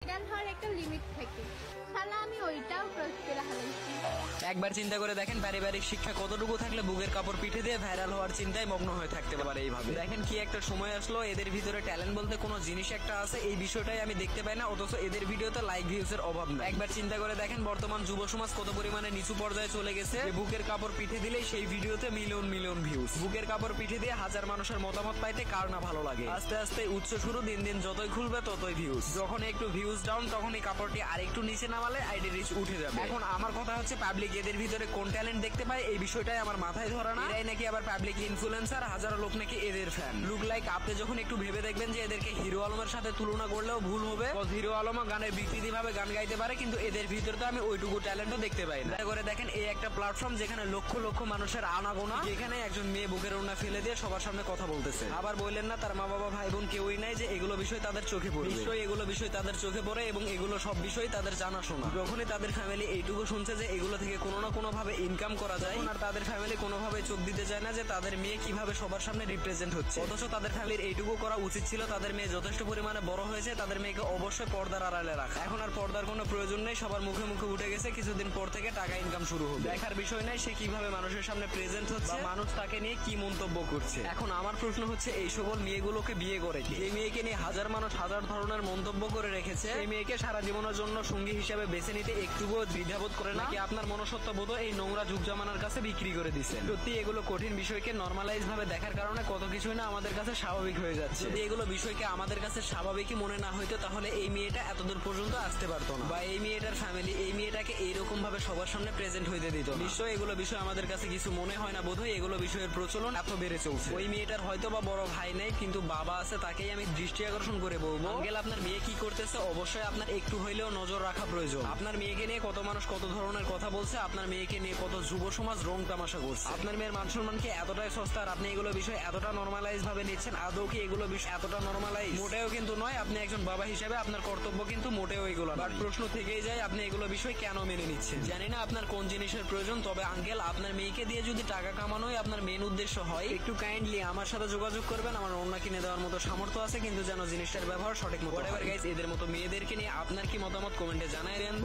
Viral হওয়ার একটা limit থাকে, শালা আমি ওইটাও ক্রস করে হারাইছি। একবার চিন্তা করে দেখেন পারিবারিক শিক্ষা কতটুকু থাকলে বুকের কাপড় পিঠে দিয়ে ভাইরাল হওয়ার চিন্তায় মগ্ন হয়ে থাকতে পারে। এইভাবে দেখেন কি একটা সময় আসলো, এদের ভিতরে ট্যালেন্ট বলতে কোনো জিনিস একটা আছে, এই বিষয়টাই আমি দেখতে পাই না, অথচ এদের ভিডিওতে লাইক ভিউজ এর অভাব না। একবার চিন্তা করে দেখেন বর্তমান যুব সমাজ কত পরিমাণে নিচু পর্যায়ে চলে গেছে। বুকের কাপড় পিঠে দিলেই সেই ভিডিওতে মিলিয়ন মিলিয়ন ভিউজ। বুকের কাপড় পিঠে দিয়ে হাজার মানুষের মতামত পাইতে কার না ভালো লাগে। আস্তে আস্তে উৎস শুরু, দিন দিন যতই খুলবে ততই ভিউজ। যখন একটু ভিউজ ডাউন তখন এই কাপড়টি আরেকটু নিচে নামালে আইডি রিচ উঠে যাবে। এখন আমার কথা হচ্ছে পাবলিক এদের ভিতরে কোন ট্যালেন্ট দেখতে পায় এই বিষয়টাই আমার মাথায় ধরা না। এরাই নাকি আবার পাবলিক ইনফ্লুয়েন্সার, হাজারো লোক নাকি এদের ফ্যান। লুক লাইক আপনি যখন একটু ভেবে দেখবেন যে এদেরকে হিরো আলমের সাথে তুলনা করলেও ভুল হবে। হিরো আলমও গানের বিকৃতি ভাবে গান গাইতে পারে, কিন্তু এদের ভিতরে তো আমি ওইটুকু ট্যালেন্টও দেখতে পাই না। করে দেখেন এই একটা প্ল্যাটফর্ম যেখানে লক্ষ লক্ষ মানুষের আনাগোনা, যেখানে একজন মেয়ে বুকের ওড়না ফেলে দিয়ে সবার সামনে কথা বলতেছে। আবার বললেন না তার মা বাবা ভাই বোন কেউই নাই যে এগুলো বিষয় তাদের চোখে পড়ে। নিশ্চয়ই এগুলো বিষয় তাদের চোখে পড়ে এবং এগুলো সব বিষয় তাদের জানাশোনা। যখনই তাদের ফ্যামিলি এইটুকু শুনছে যে এগুলো থেকে কোনো না কোনো ভাবে ইনকাম করা যায়, আর তাদের ফ্যামিলি কোনোভাবে চোখ দিতে চায় না যে তাদের মেয়ে কিভাবে সবার সামনে রিপ্রেজেন্ট হচ্ছে। অথচ তাদের ফ্যামিলির এইটুকু করা উচিত ছিল, তাদের মেয়ে যথেষ্ট পরিমাণে বড় হয়েছে, তাদের মেয়েকে অবশ্যই পর্দার আড়ালে রাখা। এখন আর পর্দার কোনো প্রয়োজন নেই, সবার মুখে মুখে উঠে গেছে, কিছুদিন পর থেকে টাকা ইনকাম শুরু হবে। দেখার বিষয় নাই সে কিভাবে মানুষের সামনে প্রেজেন্ট হচ্ছে, মানুষ তাকে নিয়ে কি মন্তব্য করছে। এখন আমার প্রশ্ন হচ্ছে এই সকল মেয়েগুলোকে বিয়ে করে কি? এই মেয়েকে নিয়ে হাজার মানুষ হাজার ধরনের মন্তব্য করে রেখেছে, এই মেয়েকে সারা জীবনের জন্য সঙ্গী হিসেবে বেছে নিতে একটুকুও দ্বিধাবোধ করে নাকি আপনার মনসত্ব বোধ এই নোংরা যুগ জামানার কাছে বিক্রি করে দিচ্ছেন? সত্যি এগুলো কঠিন বিষয়কে নর্মালাইজ ভাবে দেখার কারণে কত কিছুই না আমাদের কাছে স্বাভাবিক হয়ে যাচ্ছে। যদি এগুলো বিষয়কে আমাদের কাছে স্বাভাবিকই মনে না হইতো তাহলে এই মেয়েটা এতদূর পর্যন্ত আসতে পারতো না, বা এই মেয়েটার ফ্যামিলি এই মেয়েটাকে এইরকম ভাবে সবার সামনে প্রেজেন্ট হইতে দিত। নিশ্চয়ই এগুলো বিষয় আমাদের কাছে কিছু মনে হয় না বোধহয় এগুলো বিষয়ের প্রচলন এত বেড়ে চলছে। ওই মেয়েটার হয়তো বা বড় ভাই নেই, কিন্তু বাবা আছে, তাকেই আমি দৃষ্টি আকর্ষণ করে বলবো, আঙ্কেল আপনার মেয়ে কি করতেছে অবশ্যই আপনার একটু হইলেও নজর রাখা প্রয়োজন। আপনার মেয়েকে নিয়ে কত মানুষ কত ধরনের কথা বলছে, আপনার মেয়েকে নিয়ে কত যুব সমাজ রং তামাশা করছে। আপনার মেয়ের মান সম্মান কি এতটাই সস্তা আর আপনি এগুলো বিষয় এতটা নর্মালাইজ ভাবে নিচ্ছেন? আদৌ কি এগুলো বিষয় এতটা নর্মালাইজ? মোটেও কিন্তু নয়। আপনি একজন বাবা হিসেবে আপনার কর্তব্য কিন্তু মোটেও এগুলো। বাট প্রশ্ন থেকেই যায় আপনি এগুলো বিষয় কেন মেনে নিচ্ছেন? জানি না আপনার কোন জিনিসের প্রয়োজন, তবে আঙ্কেল আপনার মেয়েকে দিয়ে যদি টাকা কামানোই আপনার মেন উদ্দেশ্য হয়, একটু কাইন্ডলি আমার সাথে যোগাযোগ করবেন। আমার ওড়না কিনে দেওয়ার মতো সামর্থ্য আছে, কিন্তু যেন জিনিসটার ব্যবহার সঠিক মতো। এদের মতো মেয়েদেরকে নিয়ে আপনার কি মতামত কমেন্টে জানাই দেন।